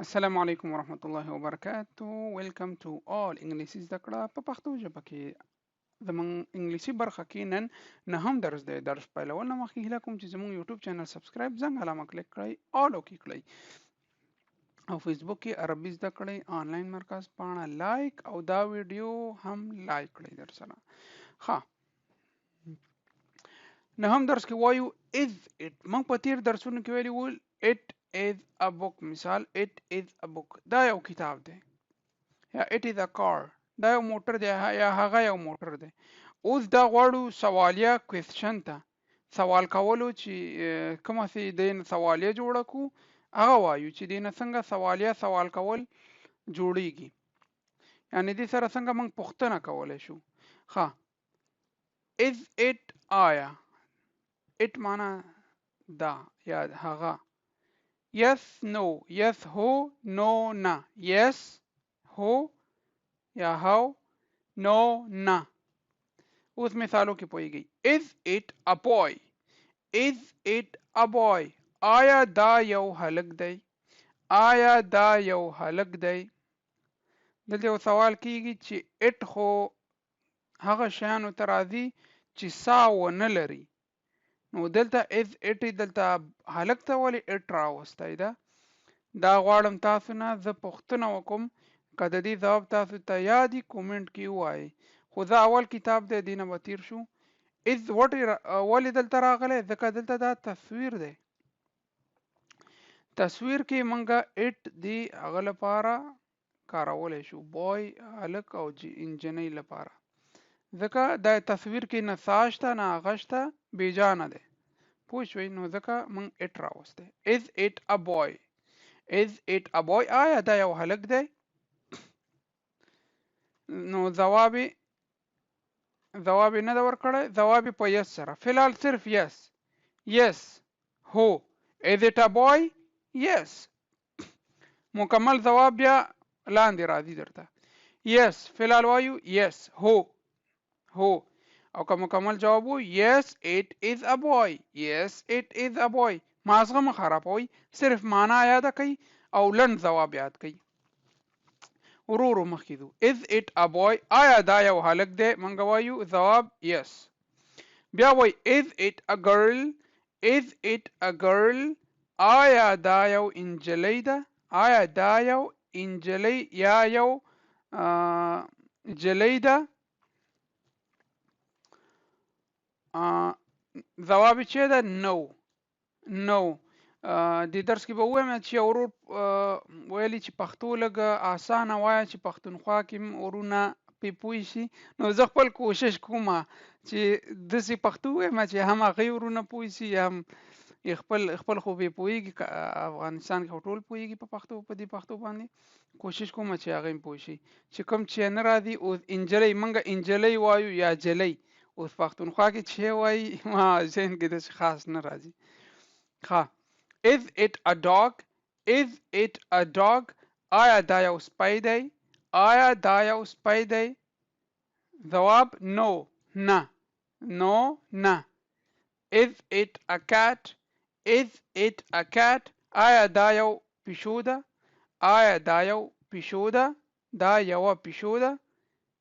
السلام علیکم ورحمت الله وبرکاتو. ویلکم ټو آل انګلیسي زده کړه په پښتو ژبه کې زموږ انګلیسي برخه کې نن نهم درس دی. درس پیلول نه مخکې هیله کوم چې زموږ یوټیوب چینل سبسکرایب زنګ علامه کلیک کړئ، آل وکړئ او فیسبوک کې عربي زده کړئ آنلاین مرکز پاڼه لایک او دا ویډیو هم لایک کړئ در سره. ښه، نهم درس کې وایو is it. موږ په تیر درسونو کې ویلي ول it is a book. مثال it is a book، دا یو کتاب دی، یا it is a car، دا یو موټر دی، یا هغه یو موټر دی. اوس دا غواړو سوالیه کوېسچن ته سوال کولو چې کومه سي دین سوالیه جوړه کو هغه وایو چې دینه څنګه سوالیه سوال کول جوړیږي، یعنی دې سره څنګه موږ پوښتنه کولای شو. ښه، is it آیا، it معنا دا یا هغه، yes no، yes هو، no نه، yes هو یا هاو، no نه. اوس مثالو کې پوهیږئ. is it a boy، is it a boy، آیا دا یو هلک دی، آیا دا یو هلک دی. دلته یو سوال کیږي چې it خو هغه شیانو ته راځي چې سا ونه لري، نو دلته is it دلته هلک ته ولې it راوستی ده. دا غواړم تاسو نه زه پوښتنه وکم، که د دې ځواب تاسو ته یادي کومنټ کې ووایئ. خو زه اول کتاب دی دینه به تیر شو. is ولې دلته راغلی، ځکه دلته دا تصویر دی. تصویر کې منګه it دی هغه لپاره کارولی شو، بوی هلک او انجنۍ لپاره، ځکه دا تصویر کې نه سا شته نه هغه شته، بیجانه دی. پوه شوئ، نو ځکه موږ it راوستی. is it a boy، is it a boy، آیا دا یو هلک دی. نو جواب نه دا ورکړی، جواب په yes سره، فلحال صرف yes. yes هو. is it a boy، yes. مکمل جواب بیا لاندې راځي درته. yes فلحال وایو yes هو او که مکمل جواب وو yes it is a boy، yes it is a boy. مازغه مه خرابوئ، صرف معنا یاده کوي او لنډ جواب یاد کوي. ورو مخکې ځو. is it a boy، آیا دا یو هلک دی، موږ وایو جواب yes. بیا وایي is it a girl، is it a girl، آیا دا یو انجلۍ ده، آیا دا یو انجلۍ یا یو جلۍ ده. جواب چې ده no. د درس کې به ووایم چې ورور ویلي چې پښتو لږه اسانه وایه چې پښتونخوا کې ورونه پې پوه شي، نو زه خپل کوشش کوم چې داسې پښتو وایم چې هم هغوی ورونه پوه شي، هم خپل خو پې پوهېږي، افغانستان کې خو ټول پوهېږي په دې پښتو باندې. کوشش کوم چې هغوی پوه شي چې کوم چې نه راځي. اوس انجلۍ موږ انجلۍ وایو یا جلۍ، اوس پښتونخوا کې چې وایي ما ذهن کې داسې خاص نه راځي. ښه، is it a dog، is it a dog، آیا دا یو سپی دی، آیا دا یو سپی دی. جواب no نه. is it a cat، is it a cat، آیا دا یو پیشو ده، آیا دا یو پیشو ده، دا یوه پیشو ده.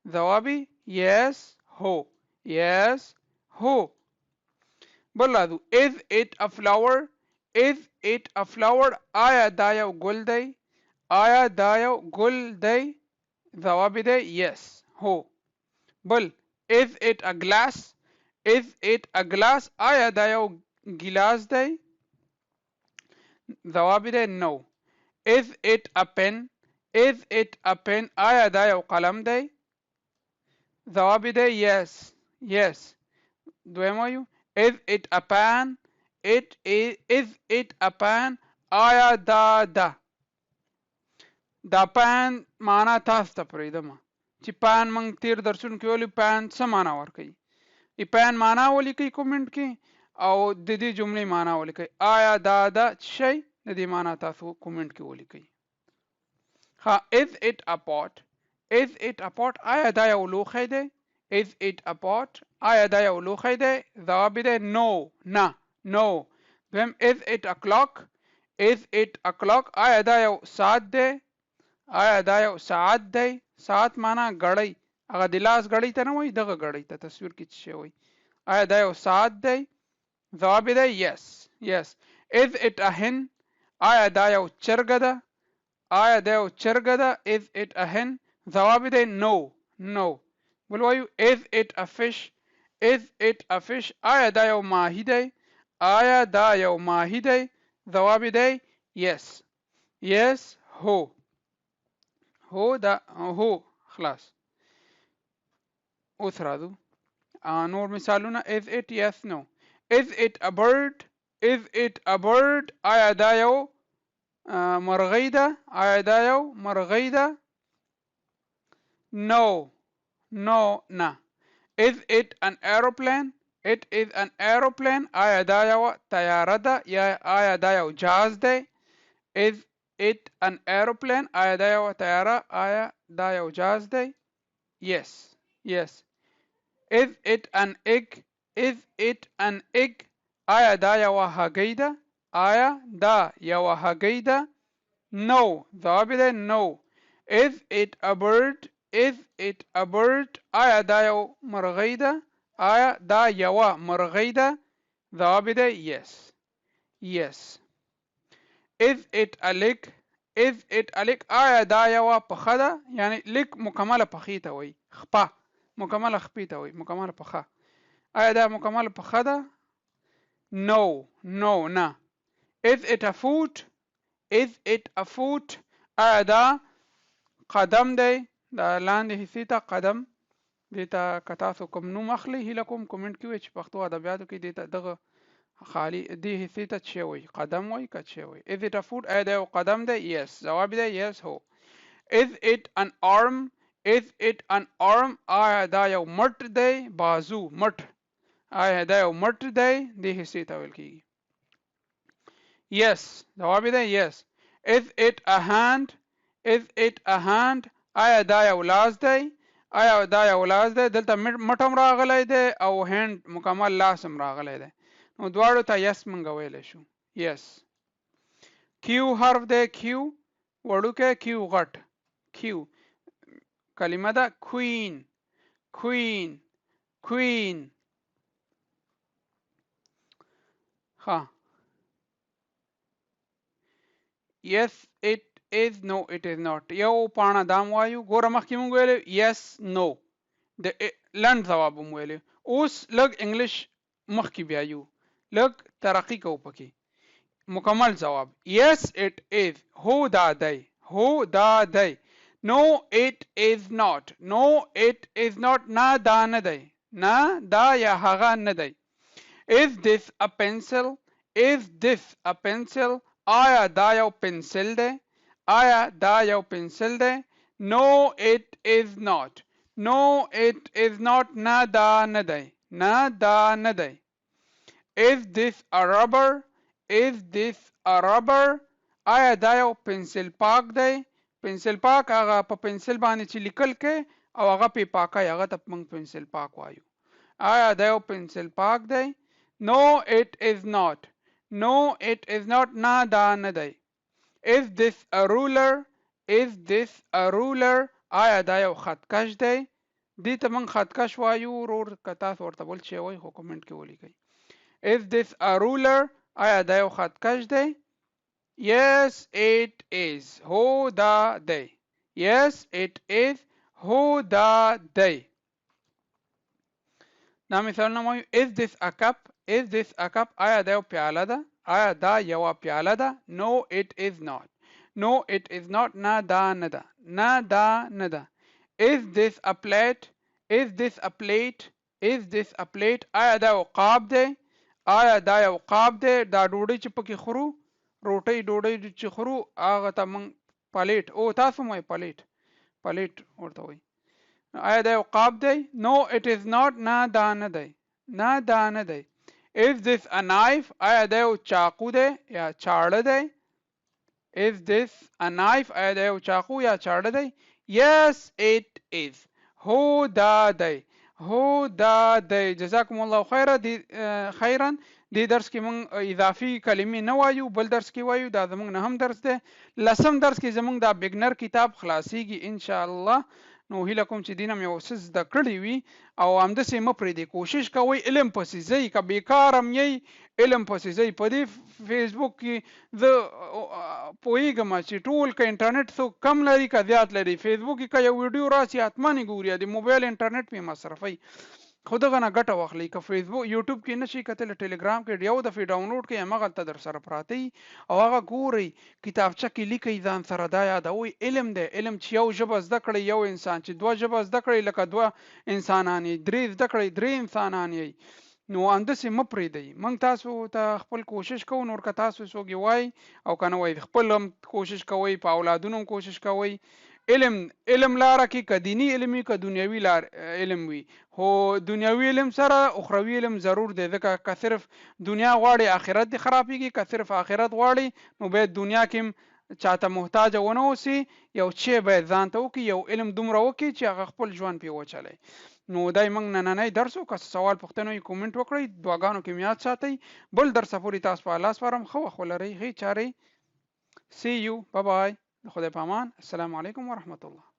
جواب yes هو. بل راځو. is it a flower، is it a flower، آیا دا یو ګل دی، آیا دا یو ګل دی. جواب دی yes هو. بل is it a glass، is it a glass، آیا دا یو ګلاس دی. جواب دی no. is it a pen، is it a pen، آیا دا یو قلم دی. جواب دی yes. دویم وایو is it a pan، is it a pan، آیا دا پان معنا تاسو ته پرېږدم چې پان موږ تیر درسونو کې ویلي پان څه معنا ورکوي. پان معنا ولیکئ کومنټ کې او د دې جملې معنا ولیکئ. آیا دا شی د دې معنا تاسو کومنټ کې ولیکئ. ها، is it a pot، is it a pot، آیا دا یو لوښی دی، is it a pot، آیا دا یو لوښی دی. جواب دی no. دویم is it a clock، is it a clock آیا دا یو ساعت دی آیا دا یو ساعت دی ساعت معنا غړی هغه د لاس غړی ته نه وای دغه غړی ته تصویر کې څه وای آیا دا یو ساعت دی جواب دی yes yes is it a hen آیا دا یو چرګه ده آیا دا یو چرګه ده is it a hen جواب دی no no بل وایو is it a fish is it a fish آیا دا یو ماهی دی آیا دا یو ماهی دی جواب دی yes yes هو هو دا هو خلاص اوس راځو نور مثالونه is it yes no is it a bird is it a bird آیا دا یو مرغۍ ده آیا دا یو مرغۍ ده no no نه is it an aeroplane it is an aeroplane آیا دا یو طیاره ده یا آیا دا یو جهاز دی is it an aeroplane آیا دا یو طیاره آیا دا یو جهاز دی yes yes is it an egg is it an egg آیا دا یو هګۍ ده آیا دا یو هګۍ ده no جواب دی no is it a bird is it a bird آیا دا یو مرغۍ ده آیا دا یو مرغۍ ده جواب دی yes yes is it a leg is it a leg آیا دا یو پښه ده یعنی لیک مکمله پښې ته وایي خپه مکمله خپې ته وایي مکمله پښه آیا دا مکمله پښه ده no no نه is it a foot is it a foot آیا دا قدم دی دا لاندې حصې ته قدم دې ته که تاسو کوم نوم اخلئ هیله کوم کومنټ کې وایي چې پښتو ادبیاتو کې دې ته دغه خالی دې حصې ته څه وایي قدم وایي که څه وایي is it a foot آیا دا یو قدم دی yes جواب دی yes هو is it an arm is it an arm آیا دا یو مټ دی بازو مټ آیا دا یو مټ دی دې حصې ته ویل کېږي yes جواب دی yes is it a hand is it a hand آیا دا یو لاس دی آیا دا یو لاس دی دلته مټ هم راغلی دی او هند مکمل لاس هم راغلی دی نو دواړو ته yes مونږ ویلی شو yes کیو حرف دی کیو وړوکی کیو غټ کیو کلمه ده queen queen queen ها yes it is no it is not یو پاڼه دام وایو ګوره مخکې مونږ ویلو yes no د لنډ ځواب هم ویلو اوس لږ انګلیش مخکې بیا یو لږ ترقی کوو پکې مکمل ځواب yes it is هو دا دی هو دا دی no it is not no it is not نه دا نه دی نه دا یا هغه نه دی is this a pencil is this a pencil آیا دا یو پنسل دی آیا دا یو پنسل دی no it is not no it is not نه دا نه دی نه دا نه دی is this a rubber is this a rubber آیا دا یو پنسل پاک دی پنسل پاک هغه په پنسل باندې چې لیکل کې او هغه په پاکه هغه ته موږ پنسل پاک وایو آیا دا یو پنسل پاک دی no it is not no it is not نه دا نه دی is this a ruler is this a ruler آیا دا یو خطکش دی دې ته موږ خطکش وایو ورور که تاسو ورته بل شی وایي خو کومنټ کې ولیکئ is this a ruler آیا دا یو خطکش دی yes it is هو دا دی yes it is هو دا دی دا مثال نمایو is this a cup is this a cup آیا دا یو پیاله ده آیا دا یو پیاله ده no it is not no it is not نه دا نه ده نه دا نه ده is this a plate is this a plate is this a plate آیا دا یو قاب دی آیا دا یو قاب دی دا ډوډۍ چې پکې خورو روټۍ ډوډۍ چې خورو هغه ته موږ پلیټ او تاسو مو پلیټ پلیټ ورته وایي آیا دا یو قاب دی no it is not نه دا نه دی نه دا نه دی is this a knife آیا دا یو چاقو دی یا چاړه دی is this a knife آیا دا یو چاقو یا چاړه دی yes it is هو دا دی هو دا دی جزاکم الله خیرا دې درس کې موږ اضافي کلمې نه وایو، بل درس کې وایو، دا زموږ نه هم درس دی. لسم درس کې زموږ دا بګنر کتاب خلاصيږي ان شاء الله. نو هیله کوم چې دینم یو څه زده کړی وي او همداسې مه پرېږدئ، کوشش کوئ علم پسې ځئ، که بیکار هم یئ علم پسې ځئ. په دې فیسبوک کې زه پوهېږم چې ټول که انټرنیټ څوک کم لري که زیات لري، فیسبوک کې که یو ویډیو راسي حتما یې ګوري، د موبایل انټرنیټ پې مصرفوئ، خو دغه نه ګټه واخلئ. که فیسبوک یوټیوب کې نشئ کتلی، ټلګرام کې یو دفعې ډاونلوډ کړئ، همغلته در سره پراته وي او هغه ګورئ، کتابچه کې لیکئ، ځان سره دا یادوئ. علم دی، علم چې یو ژبه زده کړئ یو انسان، چې دوه ژبه زده کړئ لکه دوه انسانان یې، درې زده کړئ درې انسانان یې. نو همداسې مه پرېږدئ. موږ تاسو ته خپل کوشش کوو، نور که تاسو څوک یې وایي او که نه وایي خپل هم کوشش کوئ، په اولادونو هم کوشش کوئ. علم لاره کې که دینی علم وي که دنیوي علم وي، خو دنیوي علم سره اخروي علم ضرور دی، ځکه که صرف دنیا غواړي آخرت دې خرابېږي، که صرف آخرت غواړي نو باید دنیا کې هم چاته محتاج ونه اوسي، یو شی باید ځان ته وکړي، یو علم دومره وکړي چې هغه خپل ژوند پې وچلوي. نو دای موږ نننی درس و، که سوال پوښتنه وي کومنټ وکړئ، دعاګانو کې مې یاد ساتئ. بل درس پورې تاسو په الله سپارم، ښه وخت ولرئ، ښې چارې. سی یو، بای بای، خدای په امان، السلام علیکم ورحمت الله.